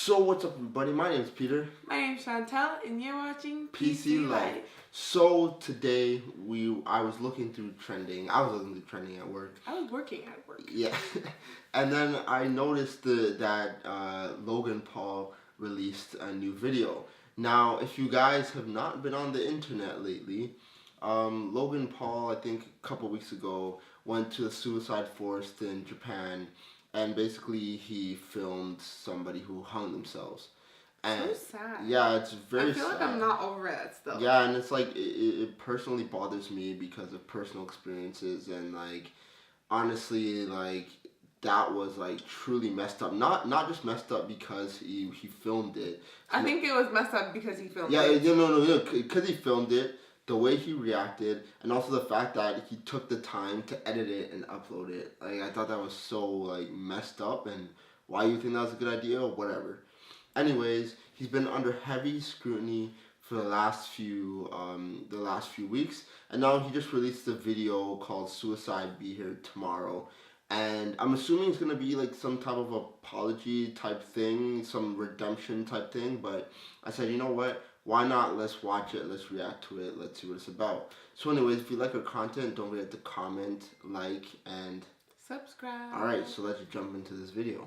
So what's up, everybody? My name is Peter. My name's Chantel, and you're watching PC Life. So today I was looking through trending. I was looking through trending at work. I was working at work. Yeah, and then I noticed that Logan Paul released a new video. Now, if you guys have not been on the internet lately, Logan Paul, I think a couple weeks ago, went to the suicide forest in Japan. And basically, he filmed somebody who hung themselves. And so sad. Yeah, it's very sad. I feel like I'm not over it still. Yeah, and it's like, it personally bothers me because of personal experiences. And like, honestly, like, that was like truly messed up. Not just messed up because he filmed it. I think it was messed up because he filmed it. Yeah, no, because he filmed it. The way he reacted, and also the fact that he took the time to edit it and upload it. Like, I thought that was so, like, messed up, and why you think that was a good idea, or whatever. Anyways, he's been under heavy scrutiny for the last few weeks, and now he just released a video called Suicide Be Here Tomorrow. And I'm assuming it's going to be, like, some type of apology type thing, some redemption type thing, but I said, you know what? Why not? Let's watch it. Let's react to it. Let's see what it's about. So anyways, if you like our content, don't forget to comment, like, and subscribe. Alright, so let's jump into this video.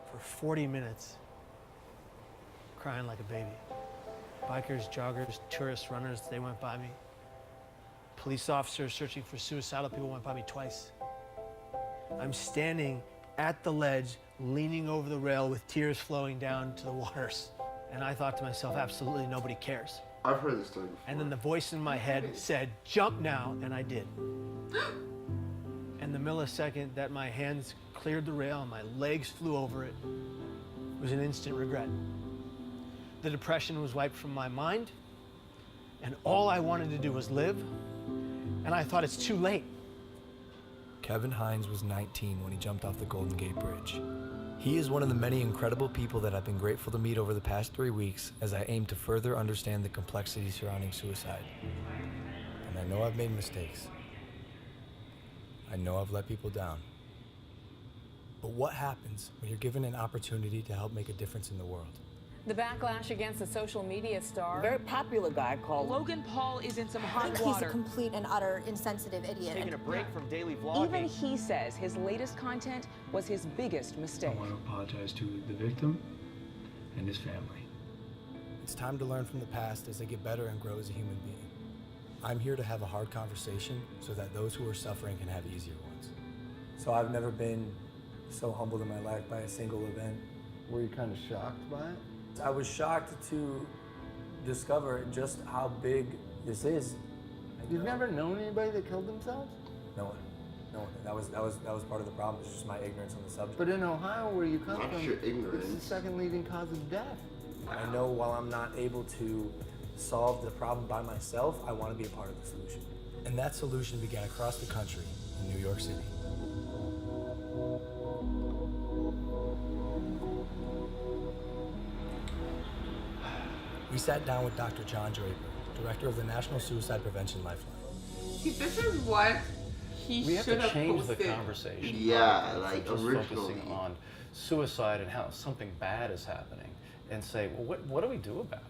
For 40 minutes, crying like a baby. Bikers, joggers, tourists, runners, they went by me. Police officers searching for suicidal people went by me twice. I'm standing at the ledge, leaning over the rail with tears flowing down to the waters. And I thought to myself, absolutely nobody cares. I've heard this story before. And then the voice in my head said, jump now, and I did. And the millisecond that my hands cleared the rail and my legs flew over it was an instant regret. The depression was wiped from my mind, and all I wanted to do was live. And I thought, it's too late. Kevin Hines was 19 when he jumped off the Golden Gate Bridge. He is one of the many incredible people that I've been grateful to meet over the past 3 weeks as I aim to further understand the complexity surrounding suicide. And I know I've made mistakes. I know I've let people down. But what happens when you're given an opportunity to help make a difference in the world? The backlash against the social media star. Very popular guy called Logan Paul is in some hot water. He's a complete and utter insensitive idiot. Taking a break from daily vlogging. Even he says his latest content was his biggest mistake. I want to apologize to the victim and his family. It's time to learn from the past as I get better and grow as a human being. I'm here to have a hard conversation so that those who are suffering can have easier ones. So I've never been so humbled in my life by a single event. Were you kind of shocked by it? I was shocked to discover just how big this is. You've never known anybody that killed themselves? No one. That was part of the problem. It's just my ignorance on the subject. But in Ohio, where you come from, your ignorance. It's the second leading cause of death. I know while I'm not able to solve the problem by myself, I want to be a part of the solution. And that solution began across the country in New York City. We sat down with Dr. John Draper, director of the National Suicide Prevention Lifeline. See, this is what he We have should to have change posted. the conversation. Yeah, like just originally. focusing on suicide and how something bad is happening, and say, well, what do we do about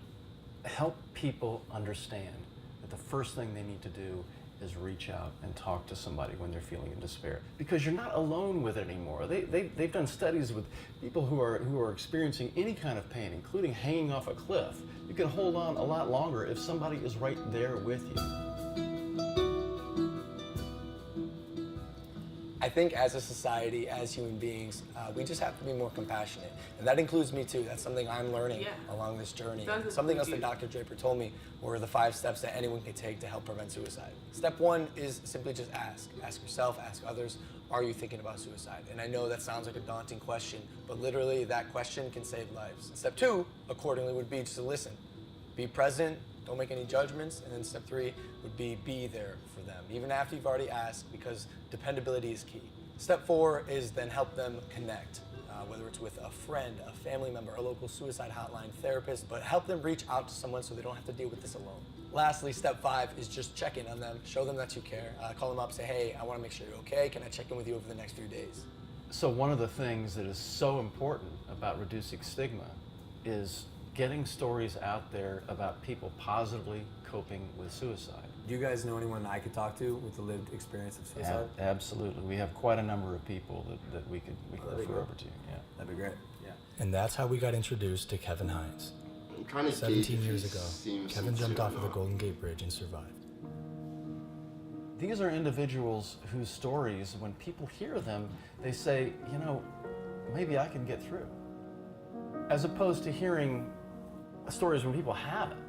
it? Help people understand that the first thing they need to do is reach out and talk to somebody when they're feeling in despair, because you're not alone with it anymore. They've done studies with people who are experiencing any kind of pain, including hanging off a cliff. You can hold on a lot longer if somebody is right there with you. I think as a society, as human beings, we just have to be more compassionate. And that includes me too. That's something I'm learning along this journey. Something else that Dr. Draper told me were the 5 steps that anyone can take to help prevent suicide. Step 1 is simply just ask. Ask yourself, ask others, are you thinking about suicide? And I know that sounds like a daunting question, but literally that question can save lives. And step 2, accordingly, would be just to listen. Be present, don't make any judgments. And then step 3 would be there for them, even after you've already asked, because dependability is key. Step 4 is then help them connect, whether it's with a friend, a family member, a local suicide hotline, therapist, but help them reach out to someone so they don't have to deal with this alone. Lastly, step 5 is just check in on them, show them that you care. Call them up, say, hey, I want to make sure you're okay. Can I check in with you over the next few days? So one of the things that is so important about reducing stigma is getting stories out there about people positively coping with suicide. Do you guys know anyone I could talk to with the lived experience of suicide? Absolutely. We have quite a number of people that we could refer over to. Yeah. That'd be great. Yeah. And that's how we got introduced to Kevin Hines. 17 years ago, Kevin jumped off of the Golden Gate Bridge and survived. These are individuals whose stories, when people hear them, they say, you know, maybe I can get through. As opposed to hearing stories when people haven't.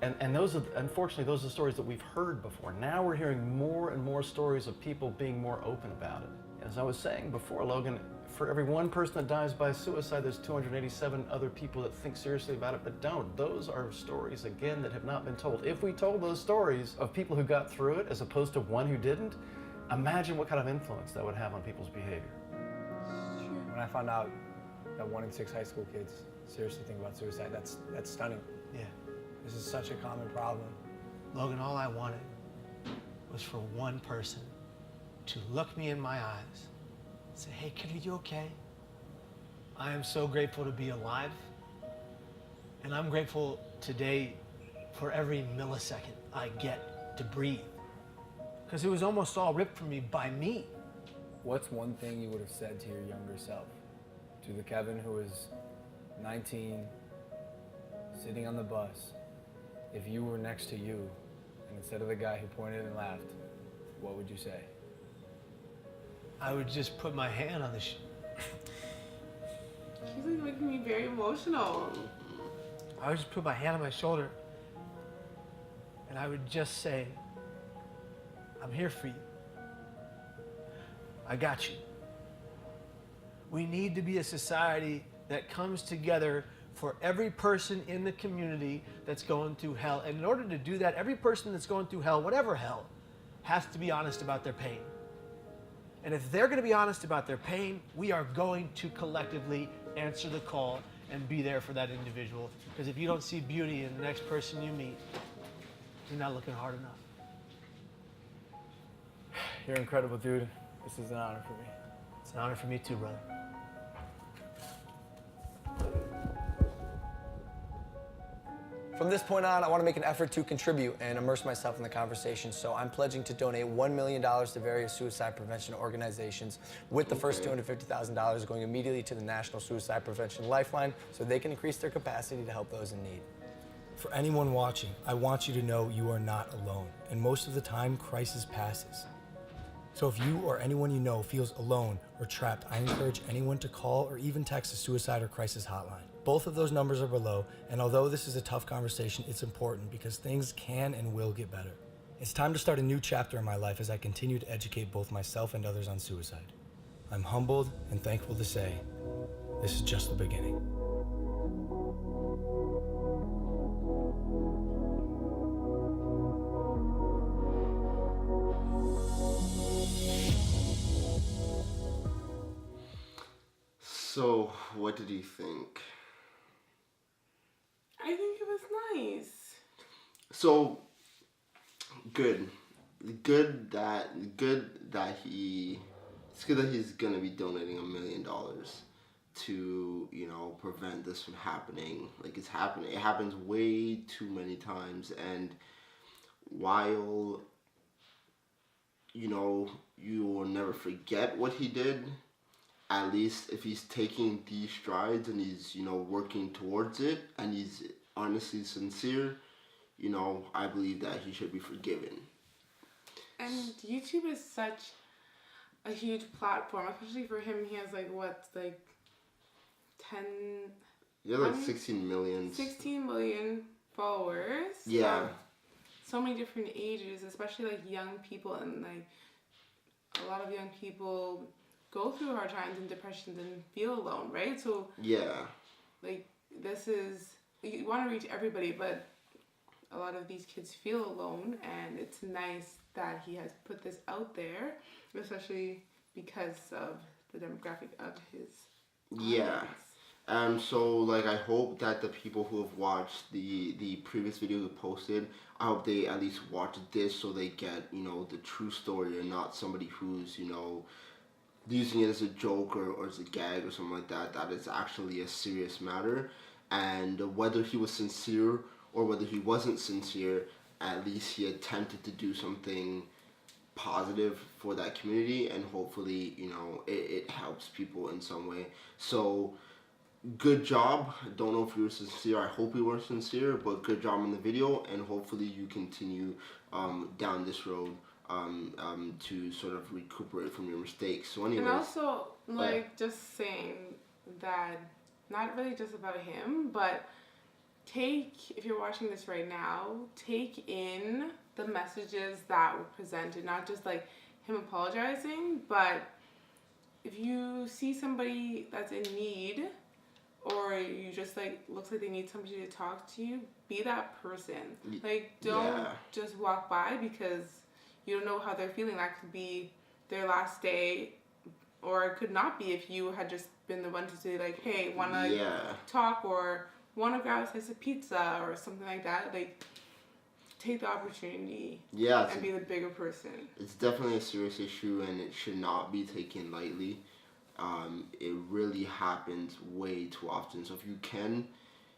And those are, unfortunately, those are the stories that we've heard before. Now we're hearing more and more stories of people being more open about it. As I was saying before, Logan, for every one person that dies by suicide, there's 287 other people that think seriously about it but don't. Those are stories, again, that have not been told. If we told those stories of people who got through it as opposed to one who didn't, imagine what kind of influence that would have on people's behavior. When I found out that 1 in 6 high school kids seriously think about suicide, that's stunning. Yeah. This is such a common problem. Logan, all I wanted was for one person to look me in my eyes and say, hey, kid, are you okay? I am so grateful to be alive. And I'm grateful today for every millisecond I get to breathe. Because it was almost all ripped from me by me. What's one thing you would have said to your younger self? To the Kevin who was 19, sitting on the bus, if you were next to you, and instead of the guy who pointed and laughed, what would you say? I would just put my hand on the He's like making me very emotional. I would just put my hand on my shoulder and I would just say, I'm here for you. I got you. We need to be a society that comes together for every person in the community that's going through hell. And in order to do that, every person that's going through hell, whatever hell, has to be honest about their pain. And if they're going to be honest about their pain, we are going to collectively answer the call and be there for that individual. Because if you don't see beauty in the next person you meet, you're not looking hard enough. You're incredible, dude. This is an honor for me. It's an honor for me too, brother. From this point on, I want to make an effort to contribute and immerse myself in the conversation, so I'm pledging to donate $1 million to various suicide prevention organizations, with the first $250,000 going immediately to the National Suicide Prevention Lifeline so they can increase their capacity to help those in need. For anyone watching, I want you to know you are not alone, and most of the time, crisis passes. So if you or anyone you know feels alone or trapped, I encourage anyone to call or even text a suicide or crisis hotline. Both of those numbers are below, and although this is a tough conversation, it's important because things can and will get better. It's time to start a new chapter in my life as I continue to educate both myself and others on suicide. I'm humbled and thankful to say, this is just the beginning. So, what did you think? I think it was nice. So, good that he's gonna be donating $1 million to, you know, prevent this from happening. Like, it's happening. It happens way too many times, and while, you know, you will never forget what he did, at least if he's taking these strides and he's, you know, working towards it and he's honestly sincere, you know, I believe that he should be forgiven. And YouTube is such a huge platform, especially for him. He has like 10... Yeah, like 16 million. 16 million followers. Yeah. So many different ages, especially like young people, and like a lot of young people go through hard times and depressions and feel alone, right? So yeah, like this is, you want to reach everybody, but a lot of these kids feel alone, and it's nice that he has put this out there, especially because of the demographic of his audience. So like I hope that the people who have watched the previous video we posted, I hope they at least watch this so they get, you know, the true story and not somebody who's, you know, using it as a joke or as a gag or something like that. That is actually a serious matter. And whether he was sincere or whether he wasn't sincere, at least he attempted to do something positive for that community, and hopefully, you know, it helps people in some way. So good job. Don't know if you were sincere. I hope you were sincere, but good job on the video, and hopefully you continue down this road to sort of recuperate from your mistakes. So anyways. And also, like, just saying that, not really just about him, but if you're watching this right now, take in the messages that were presented, not just like him apologizing, but if you see somebody that's in need, or you just like looks like they need somebody to talk to you, be that person. Like, don't just walk by because you don't know how they're feeling. That could be their last day, or it could not be if you had just been the one to say like, hey, wanna talk, or wanna grab a slice of pizza or something like that. Like, take the opportunity and be the bigger person. It's definitely a serious issue, and it should not be taken lightly. It really happens way too often. So if you can,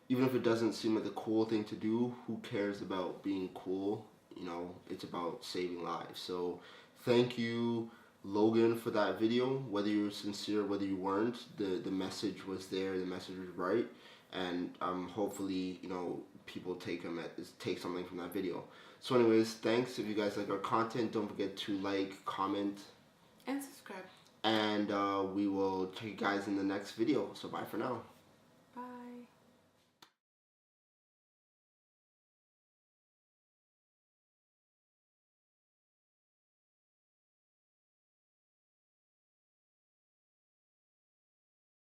even if it doesn't seem like the cool thing to do, who cares about being cool? You know, it's about saving lives. So thank you, Logan, for that video. Whether you were sincere, whether you weren't, the message was there, the message was right, and hopefully, you know, people take something from that video. So anyways, thanks. If you guys like our content, don't forget to like, comment, and subscribe. And we will check you guys in the next video. So bye for now.